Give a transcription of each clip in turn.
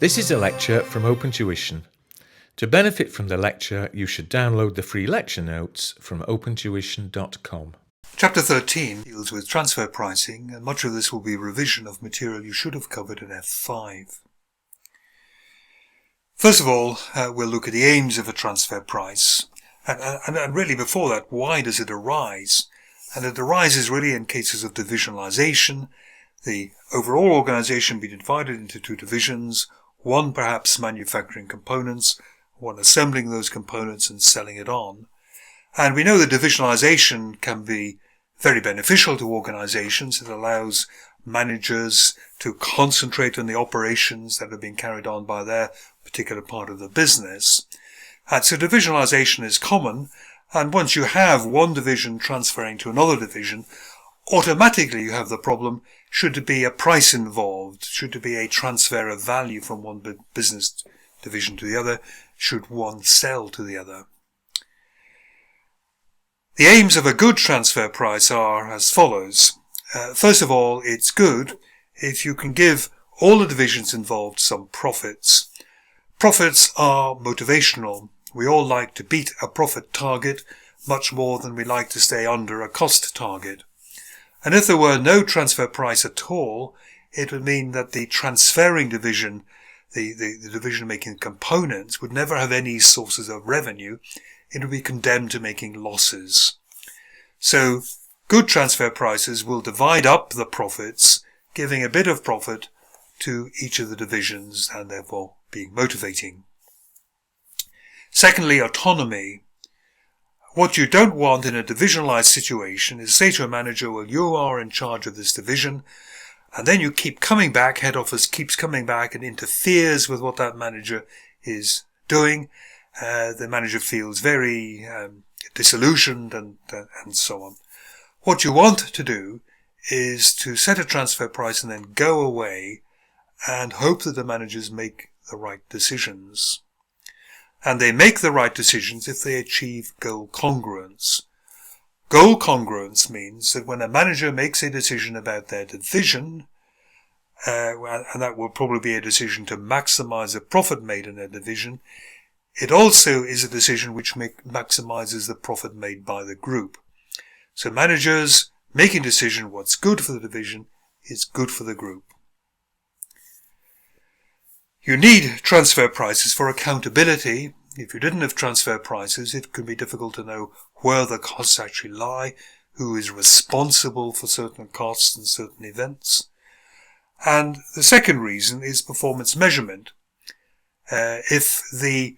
This is a lecture from OpenTuition. To benefit from the lecture, you should download the free lecture notes from opentuition.com. Chapter 13 deals with transfer pricing, and much of this will be revision of material you should have covered in F5. First of all, we'll look at the aims of a transfer price. And really before that, why does it arise? And it arises really in cases of divisionalization, the overall organization being divided into two divisions, one perhaps manufacturing components, one assembling those components and selling it on. And we know that divisionalization can be very beneficial to organizations. It allows managers to concentrate on the operations that are being carried on by their particular part of the business. And so divisionalization is common, and once you have one division transferring to another division, automatically you have the problem, should there be a price involved? Should there be a transfer of value from one business division to the other? Should one sell to the other? The aims of a good transfer price are as follows. First of all, it's good if you can give all the divisions involved some profits. Profits are motivational. We all like to beat a profit target much more than we like to stay under a cost target. And if there were no transfer price at all, it would mean that the transferring division, the division making components, would never have any sources of revenue. It would be condemned to making losses. So good transfer prices will divide up the profits, giving a bit of profit to each of the divisions and therefore being motivating. Secondly, autonomy. What you don't want in a divisionalized situation is say to a manager, well, you are in charge of this division, and then you keep coming back, head office keeps coming back and interferes with what that manager is doing. The manager feels very disillusioned and so on. What you want to do is to set a transfer price and then go away and hope that the managers make the right decisions. And they make the right decisions if they achieve goal congruence. Goal congruence means that when a manager makes a decision about their division, and that will probably be a decision to maximize the profit made in their division, it also is a decision which maximizes the profit made by the group. So managers making a decision what's good for the division is good for the group. You need transfer prices for accountability. If you didn't have transfer prices, it could be difficult to know where the costs actually lie, who is responsible for certain costs and certain events. And the second reason is performance measurement. If the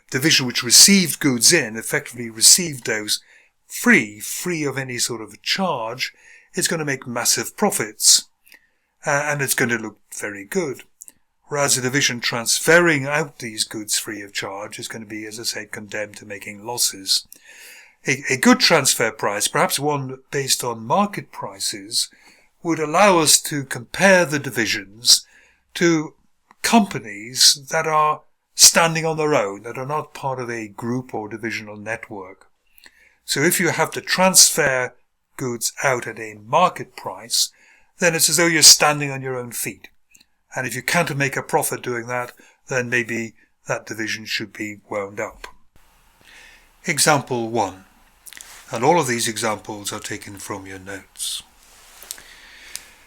division which received goods in effectively received those free of any sort of charge, it's going to make massive profits. And it's going to look very good. Whereas the division transferring out these goods free of charge is going to be, as I say, condemned to making losses. A good transfer price, perhaps one based on market prices, would allow us to compare the divisions to companies that are standing on their own, that are not part of a group or divisional network. So if you have to transfer goods out at a market price, then it's as though you're standing on your own feet. And if you can't make a profit doing that, then maybe that division should be wound up. Example 1. And all of these examples are taken from your notes.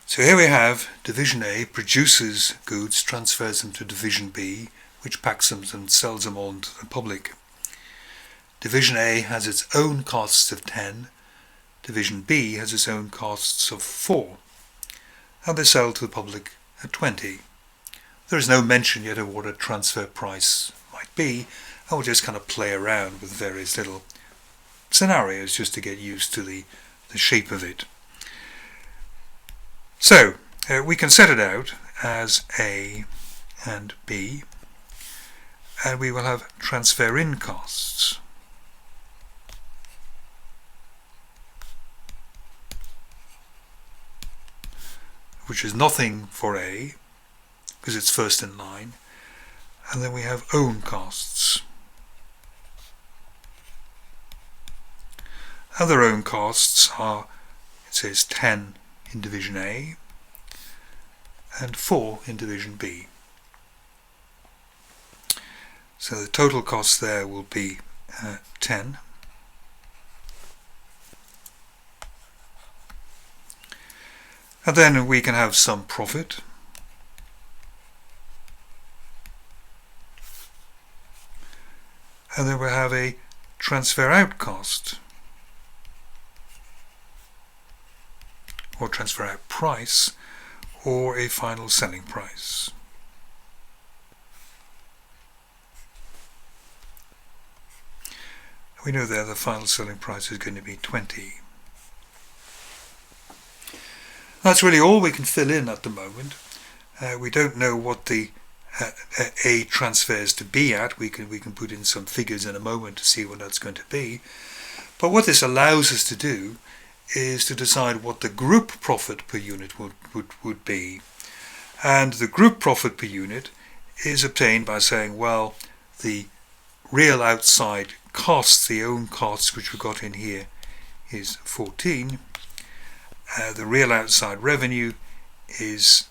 So here we have Division A produces goods, transfers them to Division B, which packs them and sells them on to the public. Division A has its own costs of 10. Division B has its own costs of 4. And they sell to the public at 20. There is no mention yet of what a transfer price might be, and we'll just kind of play around with various little scenarios just to get used to the shape of it. So, we can set it out as A and B, and we will have transfer in costs. Which is nothing for A, because it's first in line. And then we have own costs. Other own costs are, it says 10 in Division A, and 4 in division B. So the total cost there will be 10. And then we can have some profit. And then we'll have a transfer out cost, or transfer out price, or a final selling price. We know there the final selling price is going to be 20. That's really all we can fill in at the moment. We don't know what the A transfers to B at. We can put in some figures in a moment to see what that's going to be. But what this allows us to do is to decide what the group profit per unit would be. And the group profit per unit is obtained by saying, well, the real outside costs, the own costs which we've got in here, is 14. The real outside revenue is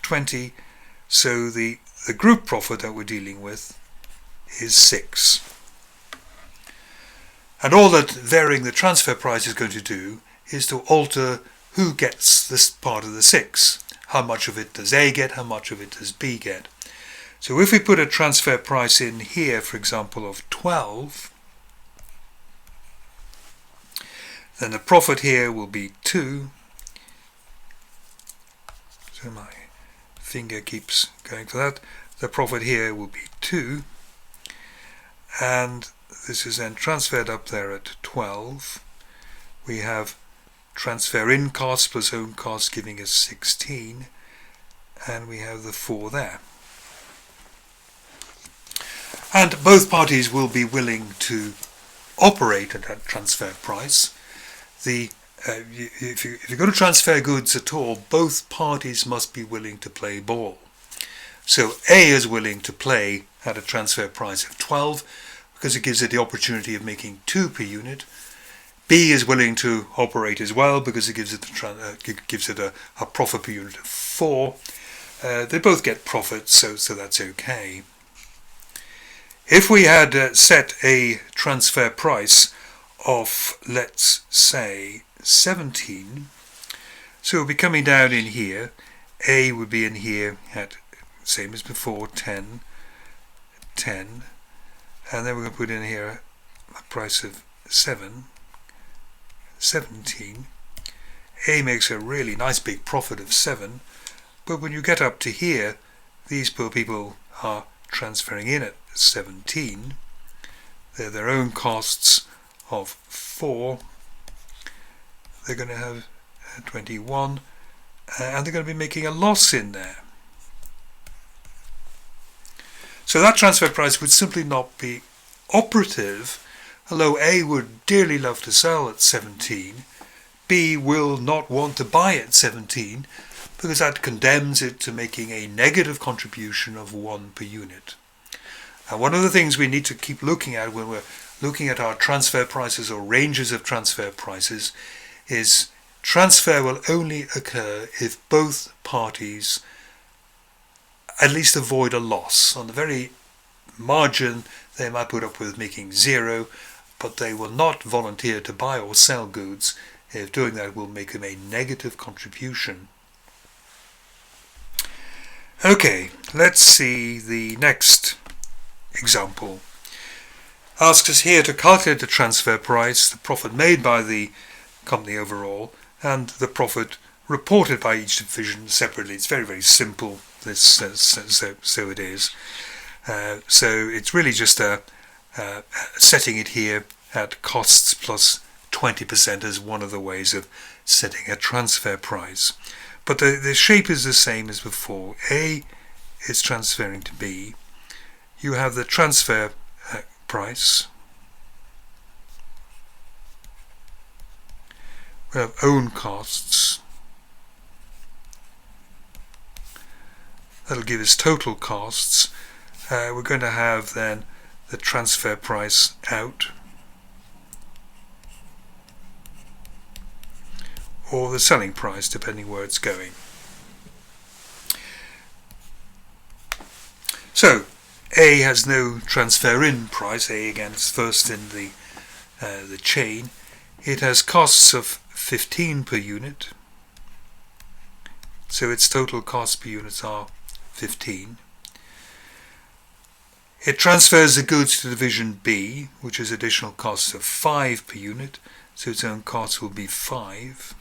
20. So the group profit that we're dealing with is 6. And all that varying the transfer price is going to do is to alter who gets this part of the 6. How much of it does A get, how much of it does B get. So if we put a transfer price in here, for example, of 12, then the profit here will be 2. So my finger keeps going for that. The profit here will be 2. And this is then transferred up there at 12. We have transfer in costs plus own costs giving us 16. And we have the 4 there. And both parties will be willing to operate at that transfer price. If you're going to transfer goods at all, both parties must be willing to play ball. So A is willing to play at a transfer price of 12 because it gives it the opportunity of making 2 per unit. B is willing to operate as well because it gives it a profit per unit of 4. They both get profit, so that's okay. If we had set a transfer price of, let's say, 17, so we'll be coming down in here. A would be in here at, same as before, 10, 10, and then we're going to put in here a price of 7, 17. A makes a really nice big profit of 7, but when you get up to here, these poor people are transferring in at 17. They're their own costs of 4. They're going to have 21, and they're going to be making a loss in there. So that transfer price would simply not be operative, although A would dearly love to sell at 17. B will not want to buy at 17 because that condemns it to making a negative contribution of 1 per unit. And one of the things we need to keep looking at when we're looking at our transfer prices or ranges of transfer prices is transfer will only occur if both parties at least avoid a loss. On the very margin, they might put up with making 0, but they will not volunteer to buy or sell goods if doing that will make them a negative contribution. Okay, let's see the next example. Asks us here to calculate the transfer price, the profit made by the company overall, and the profit reported by each division separately. It's very, very simple. So it is. So it's really just setting it here at costs plus 20% as one of the ways of setting a transfer price. But the shape is the same as before. A is transferring to B. You have the transfer price. We have own costs. That'll give us total costs. We're going to have then the transfer price out, or the selling price, depending where it's going. So A has no transfer in price. A again is first in the chain. It has costs of 15 per unit. So its total costs per unit are 15. It transfers the goods to division B, which is additional costs of 5 per unit, so its own costs will be 5.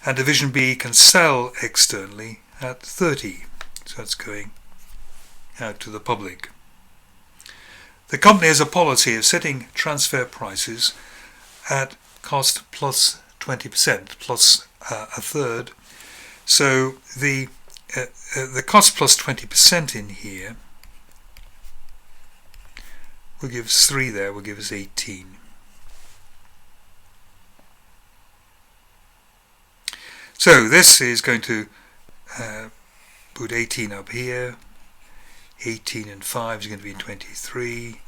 And division B can sell externally at 30, so that's going out to the public. The company has a policy of setting transfer prices at cost plus 20%, plus a third. So the cost plus 20% in here will give us 3 there, will give us 18. So this is going to put 18 up here. 18 and 5 is going to be 23.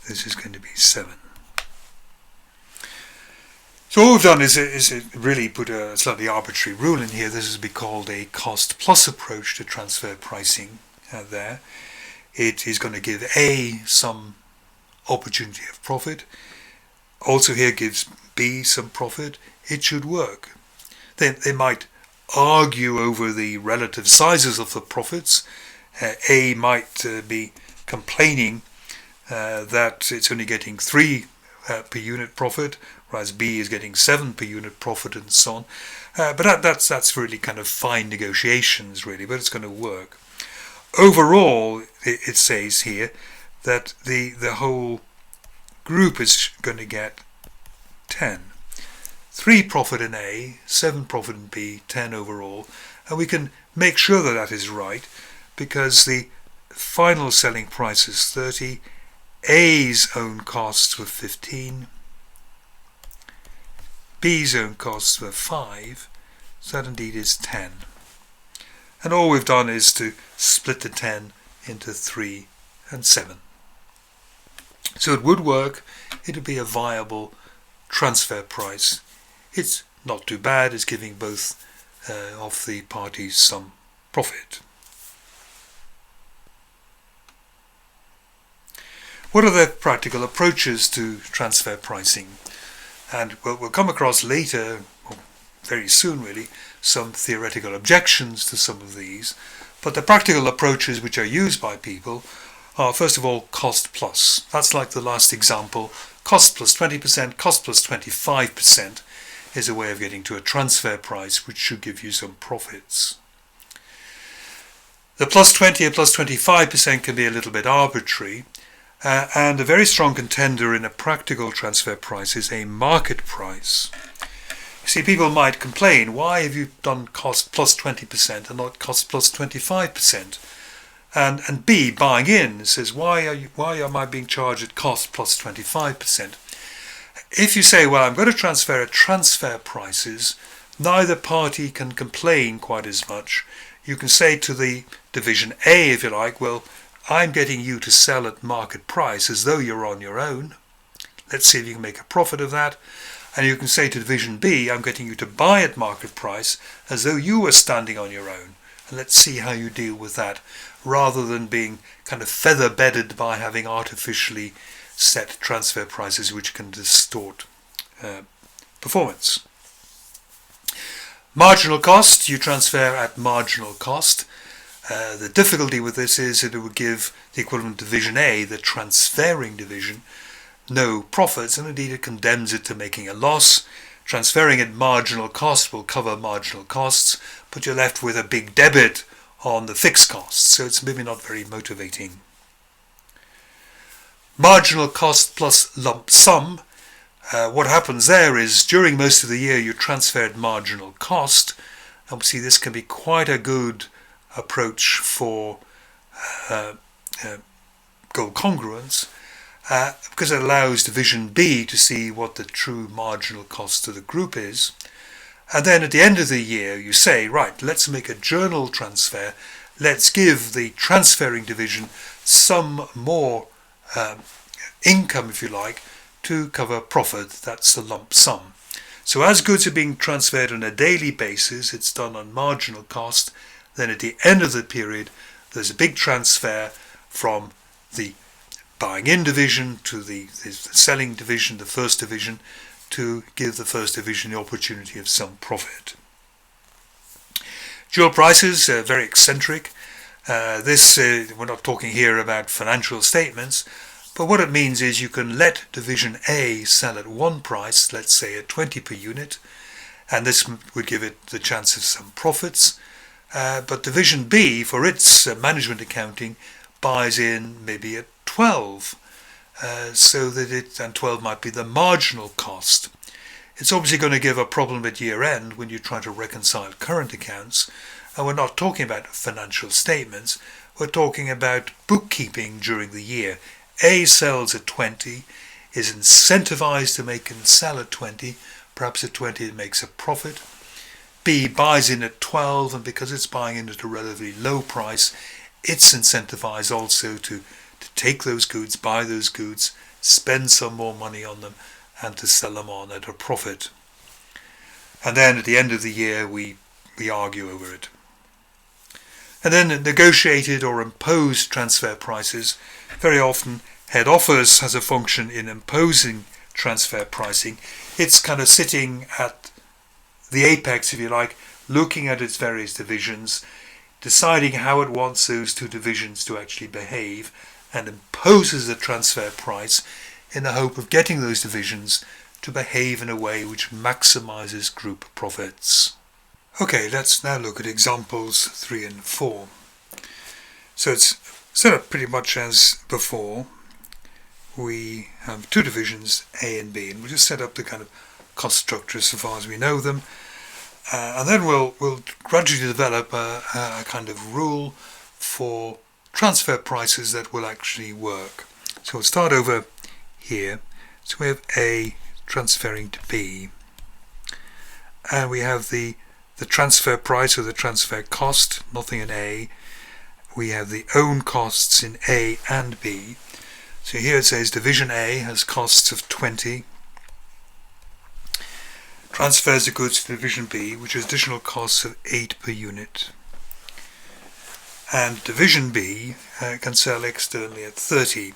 This is going to be 7. So all we've done is really put a slightly arbitrary rule in here. This is be called a cost plus approach to transfer pricing there. It is going to give A some opportunity of profit. Also here gives B some profit. It should work. They might argue over the relative sizes of the profits. A might be complaining that it's only getting 3 per unit profit, whereas B is getting 7 per unit profit, and so on. But that's really kind of fine negotiations, really, but it's going to work. Overall, it says here that the whole group is going to get 10. 3 profit in A, 7 profit in B, 10 overall, and we can make sure that that is right, because the final selling price is 30, A's own costs were 15, B's own costs were 5, so that indeed is 10. And all we've done is to split the 10 into 3 and 7. So it would work, it would be a viable transfer price. It's not too bad, it's giving both of the parties some profit. What are the practical approaches to transfer pricing? And we'll come across later, or very soon really, some theoretical objections to some of these. But the practical approaches which are used by people are, first of all, cost plus. That's like the last example. Cost plus 20%, cost plus 25% is a way of getting to a transfer price which should give you some profits. The plus 20 and plus 25% can be a little bit arbitrary. And a very strong contender in a practical transfer price is a market price. You see, people might complain, why have you done cost plus 20% and not cost plus 25%? And B, buying in, says, why am I being charged at cost plus 25%? If you say, well, I'm going to transfer at transfer prices, neither party can complain quite as much. You can say to the division A, if you like, well, I'm getting you to sell at market price as though you're on your own. Let's see if you can make a profit of that. And you can say to division B, I'm getting you to buy at market price as though you were standing on your own. And let's see how you deal with that, rather than being kind of feather bedded by having artificially set transfer prices which can distort performance. Marginal cost, you transfer at marginal cost. The difficulty with this is that it would give the equivalent division A, the transferring division, no profits, and indeed it condemns it to making a loss. Transferring at marginal cost will cover marginal costs, but you're left with a big debit on the fixed costs, so it's maybe not very motivating. Marginal cost plus lump sum. What happens there is during most of the year you transfer at marginal cost. Obviously this can be quite a good approach for goal congruence, because it allows division B to see what the true marginal cost to the group is. And then at the end of the year you say, right, let's make a journal transfer, let's give the transferring division some more income, if you like, to cover profit. That's the lump sum. So as goods are being transferred on a daily basis, it's done on marginal cost. Then at the end of the period, there's a big transfer from the buying in division to the selling division, the first division, to give the first division the opportunity of some profit. Dual prices are very eccentric. We're not talking here about financial statements, but what it means is you can let division A sell at one price, let's say at 20 per unit, and this would give it the chance of some profits. But division B, for its management accounting, buys in maybe at 12, so that and 12 might be the marginal cost. It's obviously going to give a problem at year end when you try to reconcile current accounts, and we're not talking about financial statements, we're talking about bookkeeping during the year. A sells at 20, is incentivized to make and sell at 20, perhaps at 20 it makes a profit. B buys in at 12, and because it's buying in at a relatively low price, it's incentivized also to take those goods, buy those goods, spend some more money on them, and to sell them on at a profit. And then at the end of the year we argue over it. And then negotiated or imposed transfer prices. Very often head office has a function in imposing transfer pricing. It's kind of sitting at the apex, if you like, looking at its various divisions, deciding how it wants those two divisions to actually behave, and imposes a transfer price in the hope of getting those divisions to behave in a way which maximizes group profits. Okay, let's now look at examples 3 and 4. So it's set up pretty much as before. We have two divisions, A and B, and we'll just set up the kind of cost structure so far as we know them. And then we'll gradually develop a kind of rule for transfer prices that will actually work. So we'll start over here. So we have A transferring to B, and we have the transfer price or the transfer cost, nothing in A. We have the own costs in A and B. So here it says division A has costs of 20, transfers the goods to division B, which has additional costs of 8 per unit. And division B can sell externally at 30.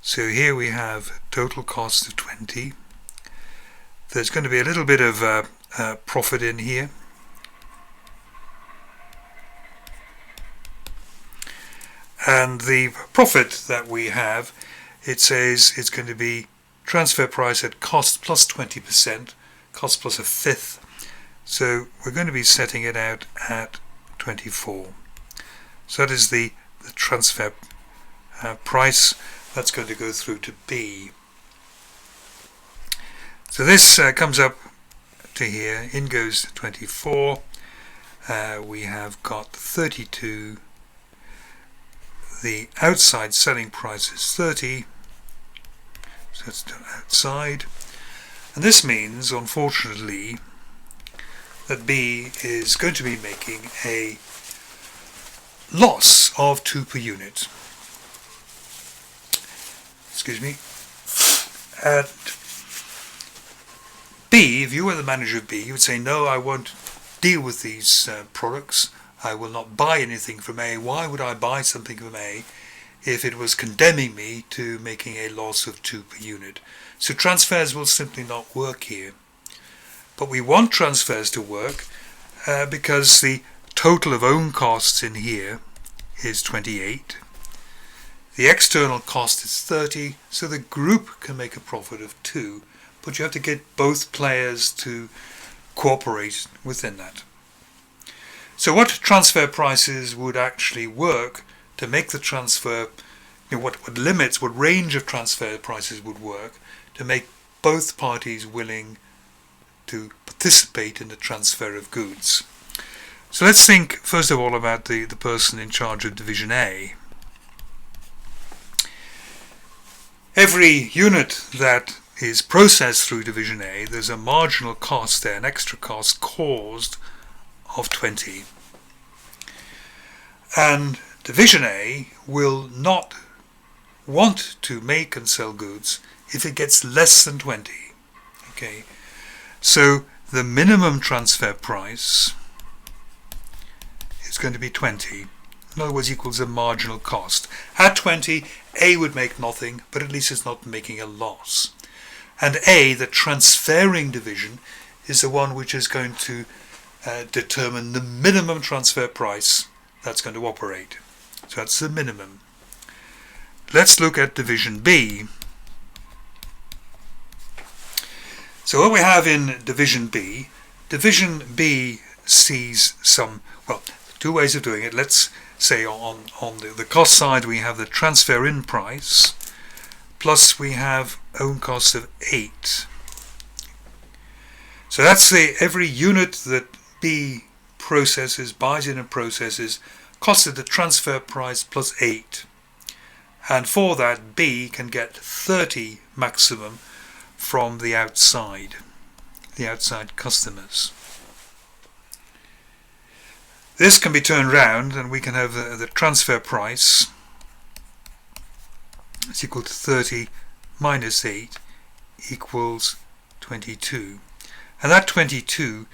So here we have total cost of 20. There's going to be a little bit of profit in here. And the profit that we have, it says it's going to be transfer price at cost plus 20%, cost plus a fifth. So we're going to be setting it out at 24. So that is the transfer price that's going to go through to B. So this comes up to here, in goes 24, we have got 32, the outside selling price is 30, so it's done outside, and this means unfortunately that B is going to be making a loss of 2 per unit. Excuse me. And B, if you were the manager of B, you would say, no, I won't deal with these products. I will not buy anything from A. Why would I buy something from A if it was condemning me to making a loss of 2 per unit? So transfers will simply not work here. But we want transfers to work because the total of own costs in here is 28. The external cost is 30, so the group can make a profit of 2, but you have to get both players to cooperate within that. So what transfer prices would actually work to make the transfer, what limits, what range of transfer prices would work to make both parties willing to participate in the transfer of goods. So let's think first of all about the person in charge of division A. Every unit that is processed through division A, there's a marginal cost there, an extra cost caused of 20. And division A will not want to make and sell goods if it gets less than 20. Okay, so the minimum transfer price is going to be 20. In other words, equals a marginal cost. At 20, A would make nothing, but at least it's not making a loss. And A, the transferring division, is the one which is going to determine the minimum transfer price that's going to operate. So that's the minimum. Let's look at division B. So what we have in division B sees some, well, two ways of doing it. Let's say on the cost side we have the transfer in price, plus we have own cost of 8. So that's every unit that B processes, buys in and processes, costed the transfer price plus 8. And for that, B can get 30 maximum from the outside customers. This can be turned round and we can have the transfer price is equal to 30 minus 8 equals 22. And that 22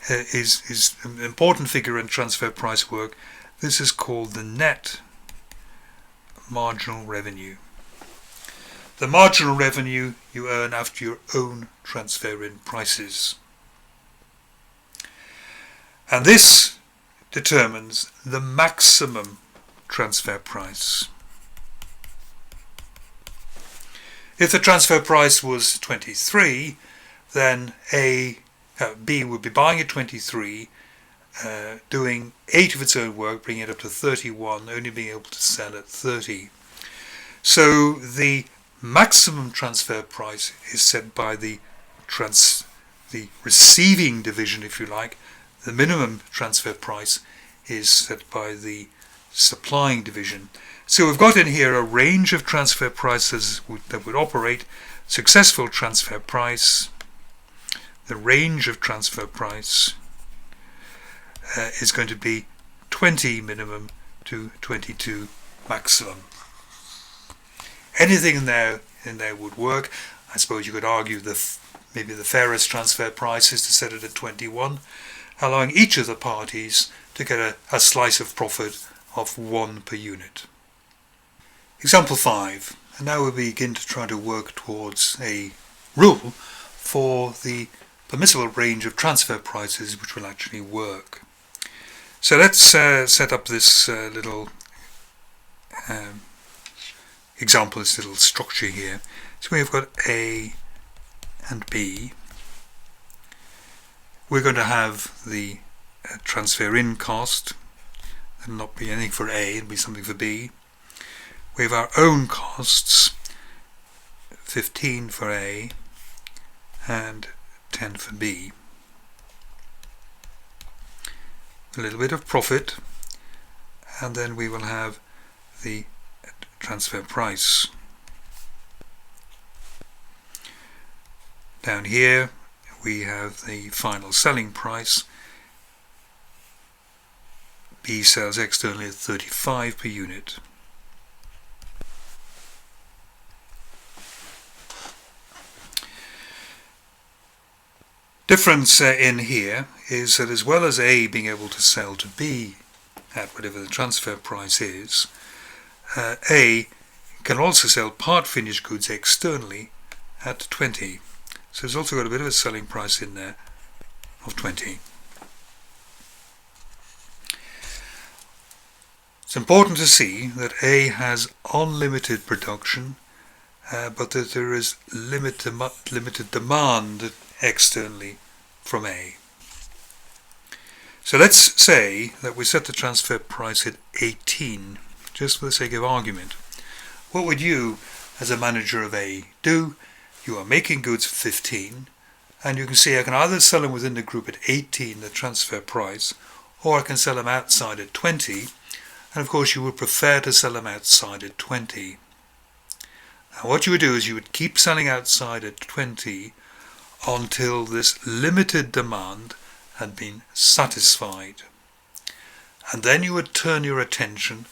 is an important figure in transfer price work. This is called the net marginal revenue. The marginal revenue you earn after your own transfer in prices. And this determines the maximum transfer price. If the transfer price was 23, then B would be buying at 23, doing 8 of its own work, bringing it up to 31, only being able to sell at 30. So the maximum transfer price is set by the receiving division, if you like. The minimum transfer price is set by the supplying division. So we've got in here a range of transfer prices that would operate. Successful transfer price, the range of transfer price is going to be 20 minimum to 22 maximum. Anything in there would work. I suppose you could argue maybe the fairest transfer price is to set it at 21, allowing each of the parties to get a slice of profit of 1 per unit. Example 5. And now we begin to try to work towards a rule for the permissible range of transfer prices which will actually work. So let's set up this little example, this little structure here. So we've got A and B. We're going to have the transfer in cost. It'll not be anything for A, it'll be something for B. We have our own costs, 15 for A and 10 for B. A little bit of profit, and then we will have the transfer price. Down here we have the final selling price. B sells externally at 35 per unit. Difference in here is that as well as A being able to sell to B at whatever the transfer price is, A can also sell part finished goods externally at 20. So it's also got a bit of a selling price in there of 20. It's important to see that A has unlimited production, but that there is limited demand externally from A. So let's say that we set the transfer price at 18, just for the sake of argument. What would you, as a manager of A, do? You are making goods for 15, and you can see I can either sell them within the group at 18, the transfer price, or I can sell them outside at 20, and of course you would prefer to sell them outside at 20. Now what you would do is you would keep selling outside at 20 until this limited demand had been satisfied, and then you would turn your attention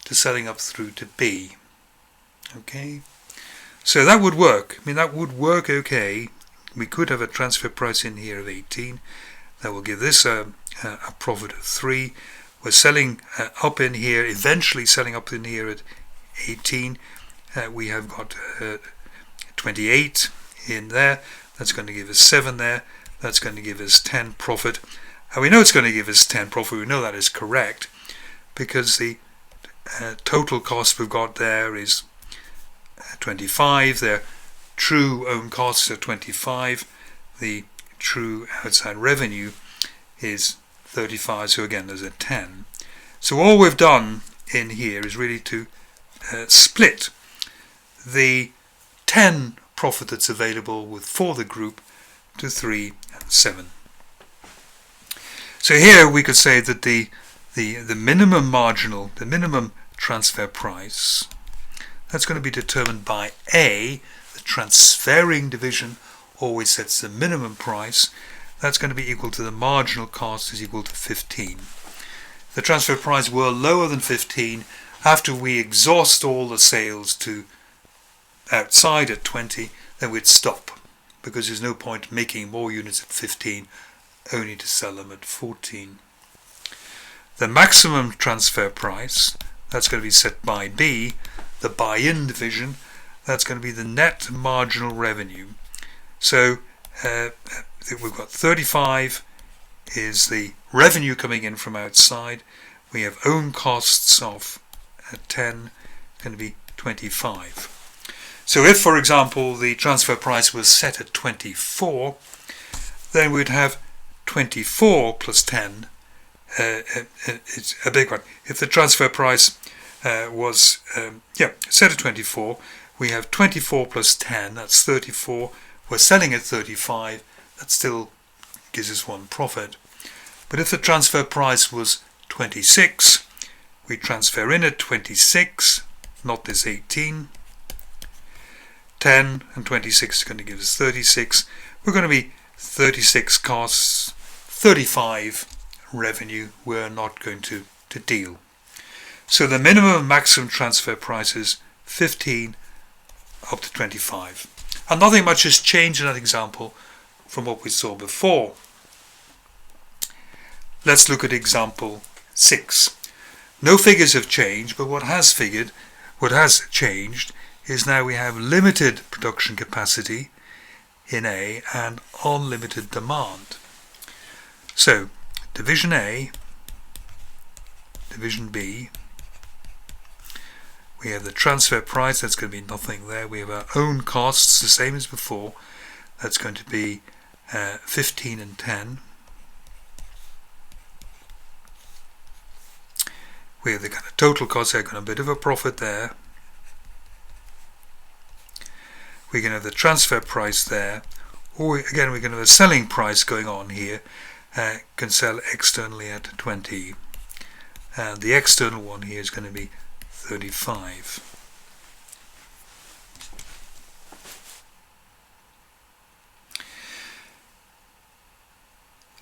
to selling up through to B. Okay, so that would work. I mean, that would work okay. We could have a transfer price in here of 18. That will give this a profit of 3, we're selling up in here, eventually selling up in here at 18. We have got 28 in there. That's going to give us 7 there. That's going to give us 10 profit. And we know it's going to give us 10 profit. We know that is correct because the total cost we've got there is 25. Their true own costs are 25. The true outside revenue is 35. So again, there's a 10. So all we've done in here is really to split the 10 profit that's available for the group to 3 and 7. So here we could say that the minimum transfer price, that's going to be determined by A. The transferring division always sets the minimum price. That's going to be equal to the marginal cost is equal to 15. If the transfer price were lower than 15, after we exhaust all the sales to outside at 20, then we'd stop, because there's no point making more units at 15 only to sell them at 14. The maximum transfer price, that's going to be set by B. The buy-in division, that's going to be the net marginal revenue. So we've got 35 is the revenue coming in from outside. We have own costs of 10, going to be 25. So if, for example, the transfer price was set at 24, then we'd have 24 plus 10. It's a big one. If the transfer price was set at 24, we have 24 plus 10, that's 34. We're selling at 35, that still gives us 1 profit. But if the transfer price was 26, we transfer in at 26, not this 18. 10 and 26 is going to give us 36. We're going to be 36 costs, 35 revenue. We're not going to deal. So the minimum and maximum transfer prices 15 up to 25. And nothing much has changed in that example from what we saw before. Let's look at example 6. No figures have changed, but what has changed is now we have limited production capacity in A and unlimited demand. So division A, division B, we have the transfer price, that's going to be nothing there. We have our own costs, the same as before. That's going to be 15 and 10. We have the kind of total costs there, got a bit of a profit there. We're going to have the transfer price there. Or again, we're going to have a selling price going on here. Can sell externally at 20. And the external one here is going to be 35.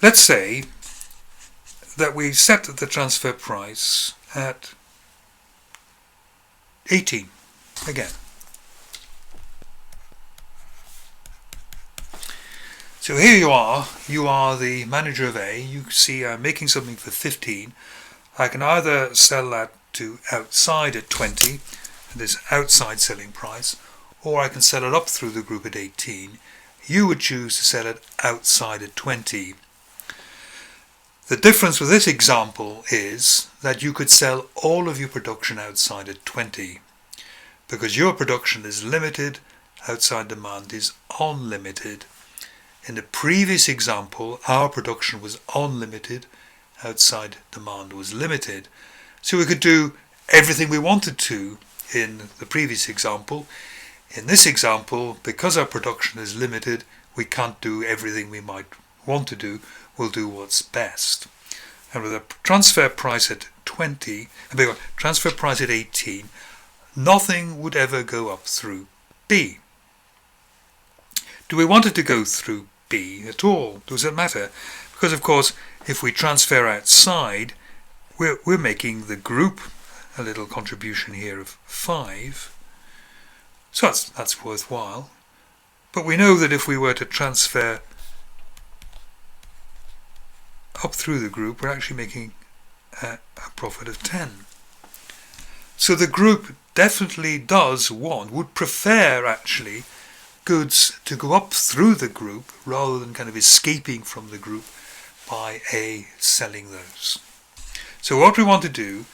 Let's say that we set the transfer price at 18 again. So here you are the manager of A. You see I'm making something for 15. I can either sell that to outside at 20, this outside selling price, or I can sell it up through the group at 18. You would choose to sell it outside at 20. The difference with this example is that you could sell all of your production outside at 20. Because your production is limited, outside demand is unlimited. In the previous example, our production was unlimited, outside demand was limited. So we could do everything we wanted to in the previous example. In this example, because our production is limited, we can't do everything we might want to do. We'll do what's best. And with a transfer price at 20, transfer price at 18, nothing would ever go up through B. Do we want it to go through B at all? Does it matter? Because of course, if we transfer outside, we're making the group a little contribution here of 5. So that's worthwhile. But we know that if we were to transfer up through the group, we're actually making a profit of 10. So the group definitely would prefer actually goods to go up through the group rather than kind of escaping from the group by A selling those. So what we want to do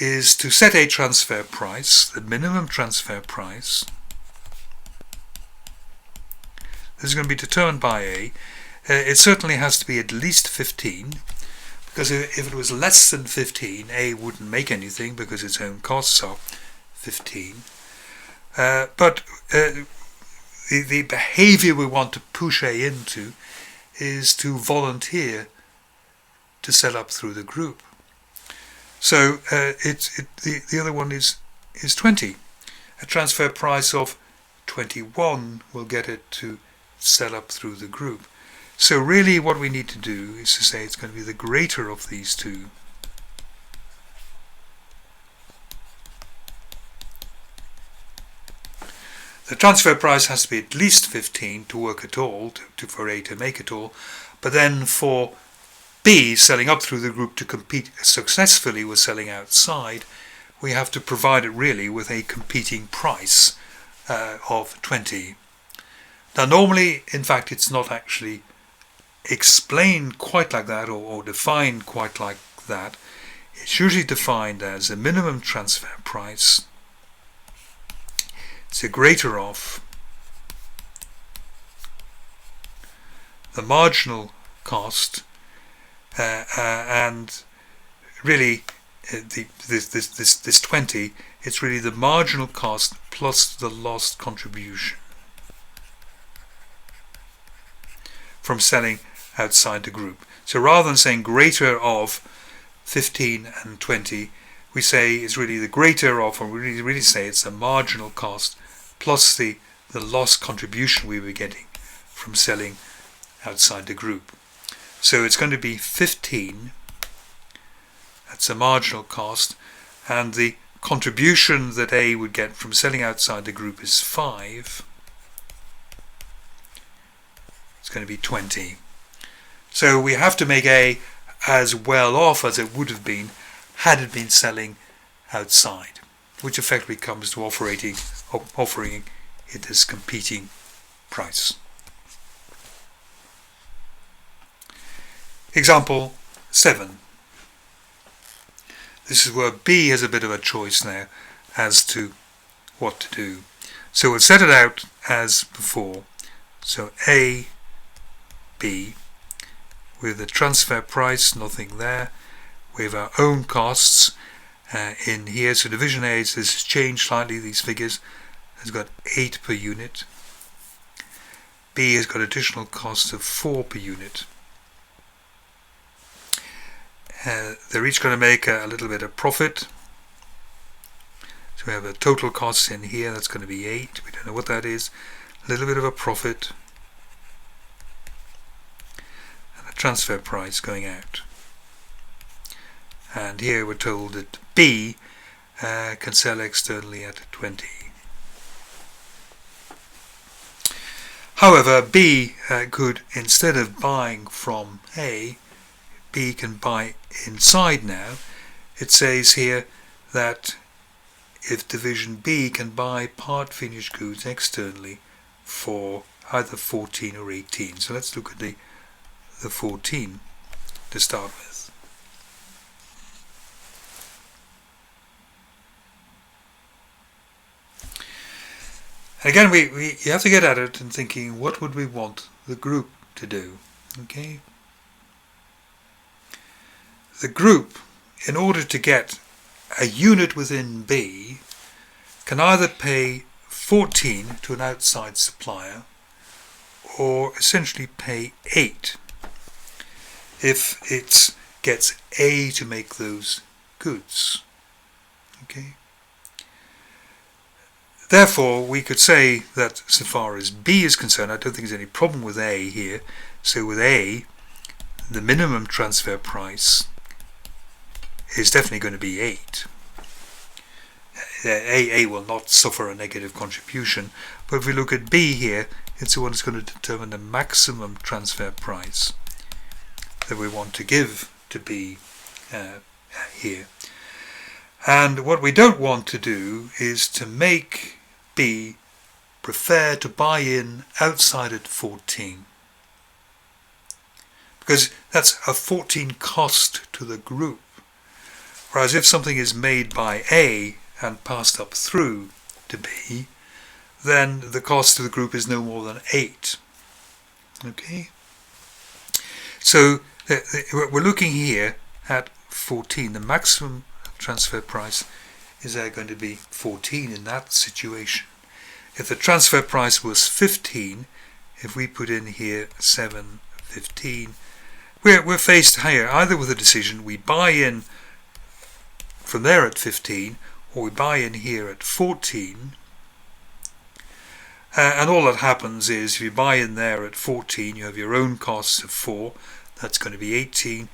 is to set a transfer price, the minimum transfer price. This is going to be determined by A. It certainly has to be at least 15, because if it was less than 15, A wouldn't make anything because its own costs are 15. But the behavior we want to push A into is to volunteer to sell up through the group. So the other one is 20. A transfer price of 21 will get it to sell up through the group. So really what we need to do is to say it's going to be the greater of these two. The transfer price has to be at least 15 to work at all, for A to make it all, but then for B selling up through the group to compete successfully with selling outside, we have to provide it really with a competing price of 20. Now normally, in fact, it's not actually explained quite like that or defined quite like that. It's usually defined as a minimum transfer price. It's a greater of the marginal cost, and really this 20, it's really the marginal cost plus the lost contribution from selling outside the group. So rather than saying greater of 15 and 20, we say it's really the greater of, or we really say it's the marginal cost plus the lost contribution we were getting from selling outside the group. So it's going to be 15, that's the marginal cost, and the contribution that A would get from selling outside the group is 5. It's going to be 20. So we have to make A as well off as it would have been had it been selling outside, which effectively comes to offering it this competing price. Example 7. This is where B has a bit of a choice now as to what to do. So we'll set it out as before. So A, B, with the transfer price, nothing there. We have our own costs in here. So division A, so this has changed slightly, these figures. Has got 8 per unit. B has got additional costs of 4 per unit. They're each going to make a little bit of profit. So we have a total cost in here, that's going to be 8. We don't know what that is. A little bit of a profit. And a transfer price going out. And here we're told that B can sell externally at 20. However, B could, instead of buying from A, B can buy inside now. It says here that if division B can buy part finished goods externally for either 14 or 18. So let's look at the 14 to start with. Again, you have to get at it and thinking, what would we want the group to do? Okay. The group, in order to get a unit within B, can either pay 14 to an outside supplier or essentially pay 8 if it gets A to make those goods. Okay. Therefore, we could say that so far as B is concerned, I don't think there's any problem with A here. So with A, the minimum transfer price is definitely going to be 8. A will not suffer a negative contribution, but if we look at B here, it's the one that's going to determine the maximum transfer price that we want to give to B here. And what we don't want to do is to make B prefer to buy in outside at 14. Because that's a 14 cost to the group. Whereas if something is made by A and passed up through to B, then the cost to the group is no more than 8. Okay? So we're looking here at 14. The maximum transfer price is going to be 14 in that situation. If the transfer price was 15, if we put in here 7.15, we're faced here either with a decision: we buy in from there at 15, or we buy in here at 14. And all that happens is, if you buy in there at 14, you have your own costs of 4. That's going to be 18.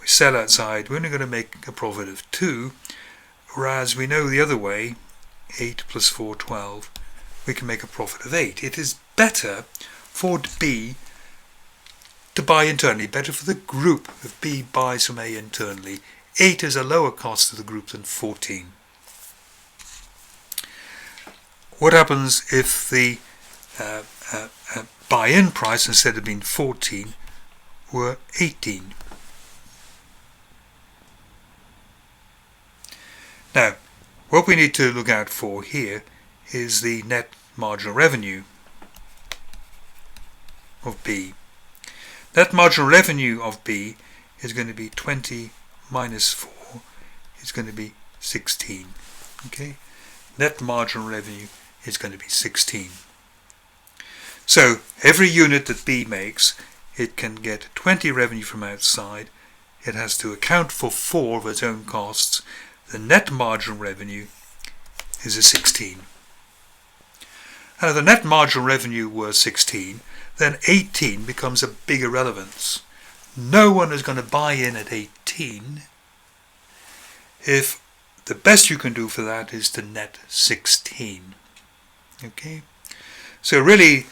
We sell outside, we're only going to make a profit of 2. Whereas we know the other way, 8 plus 4, 12, we can make a profit of 8. It is better for B to buy internally, better for the group if B buys from A internally. 8 is a lower cost to the group than 14. What happens if the buy-in price, instead of being 14, were 18? Now, what we need to look out for here is the net marginal revenue of B. Net marginal revenue of B is going to be 20 minus 4 is going to be 16. Okay? Net marginal revenue is going to be 16. So every unit that B makes, it can get 20 revenue from outside. It has to account for 4 of its own costs. The net marginal revenue is a 16. And if the net marginal revenue were 16, then 18 becomes a big irrelevance. No one is going to buy in at 18 if the best you can do for that is to net 16. Okay? So really,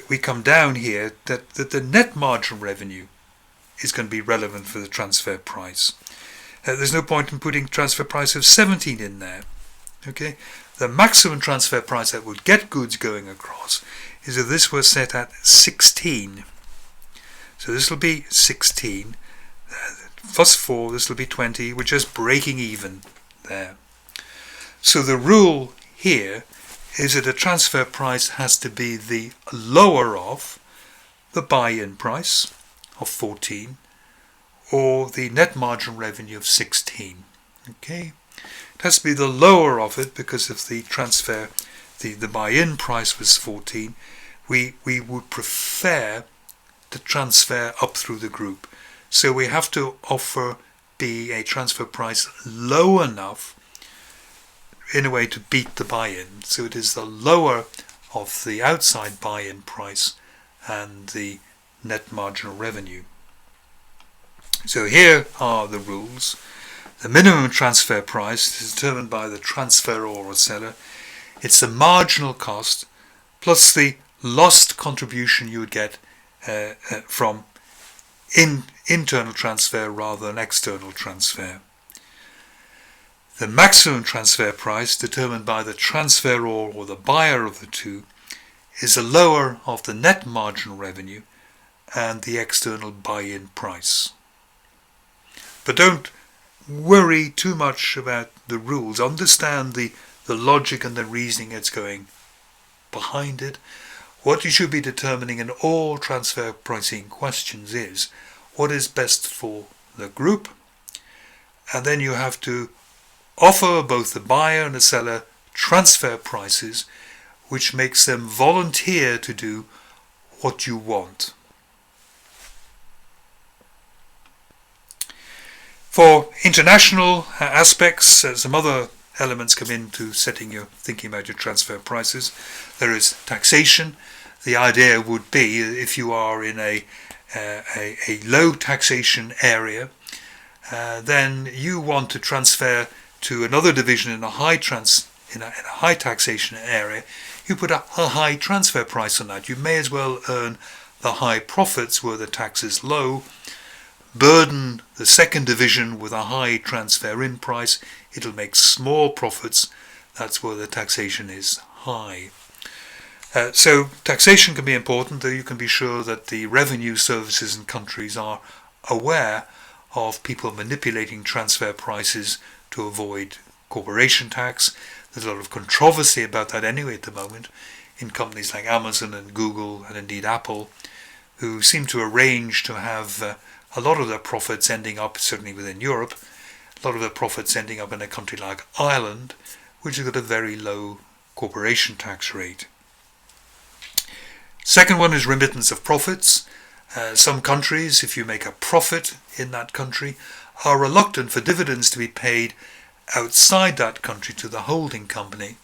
we come down here that the net marginal revenue is going to be relevant for the transfer price. There's no point in putting transfer price of 17 in there. Okay? The maximum transfer price that would get goods going across is if this was set at 16. So this will be 16. Plus 4, this will be 20. We're just breaking even there. So the rule here is that a transfer price has to be the lower of the buy-in price of 14 or the net marginal revenue of 16. Okay? It has to be the lower of it, because if the transfer, the buy-in price was 14, we would prefer to transfer up through the group. So we have to offer B a transfer price low enough in a way to beat the buy-in. So it is the lower of the outside buy-in price and the net marginal revenue. So here are the rules. The minimum transfer price is determined by the transferor or seller. It's the marginal cost plus the lost contribution you would get from internal transfer rather than external transfer. The maximum transfer price, determined by the transferor or the buyer of the two, is the lower of the net marginal revenue and the external buy-in price. But don't worry too much about the rules. Understand the logic and the reasoning that's going behind it. What you should be determining in all transfer pricing questions is what is best for the group, and then you have to offer both the buyer and the seller transfer prices which makes them volunteer to do what you want. For international aspects, some other elements come into thinking about your transfer prices. There is taxation. The idea would be, if you are in a low taxation area, then you want to transfer to another division in a high taxation area. You put a high transfer price on that. You may as well earn the high profits where the tax is low, burden the second division with a high transfer in price, it'll make small profits. That's where the taxation is high. So taxation can be important, though you can be sure that the revenue services in countries are aware of people manipulating transfer prices to avoid corporation tax. There's a lot of controversy about that anyway at the moment in companies like Amazon and Google and indeed Apple, who seem to arrange to have a lot of their profits ending up, certainly within Europe, a lot of their profits ending up in a country like Ireland, which has got a very low corporation tax rate. Second one is remittance of profits. Some countries, if you make a profit in that country, are reluctant for dividends to be paid outside that country to the holding company.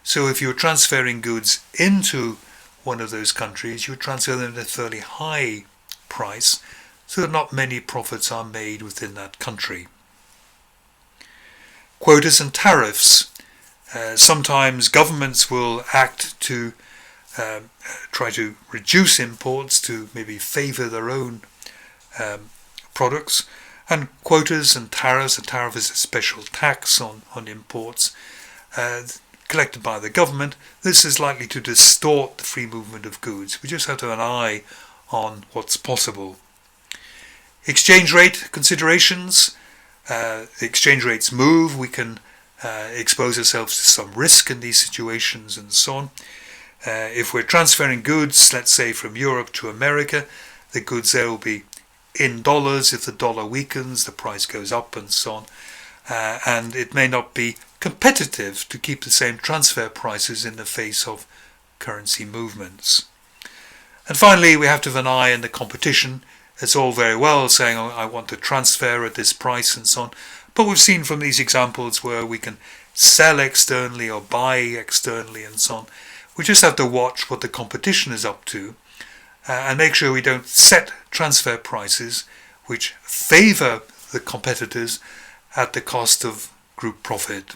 So if you're transferring goods into one of those countries, you transfer them at a fairly high price so that not many profits are made within that country. Quotas and tariffs. Sometimes governments will act to try to reduce imports to maybe favour their own products, and quotas and tariffs. A tariff is a special tax on imports collected by the government. This is likely to distort the free movement of goods. We just have to have an eye on what's possible. Exchange rate considerations. The exchange rates move. We can expose ourselves to some risk in these situations and so on. If we're transferring goods, let's say from Europe to America, the goods there will be in dollars. If the dollar weakens, the price goes up and so on. And it may not be competitive to keep the same transfer prices in the face of currency movements. And finally, we have to have an eye on the competition. It's all very well saying, oh, I want to transfer at this price and so on. But we've seen from these examples where we can sell externally or buy externally and so on. We just have to watch what the competition is up to and make sure we don't set transfer prices which favour the competitors at the cost of group profit.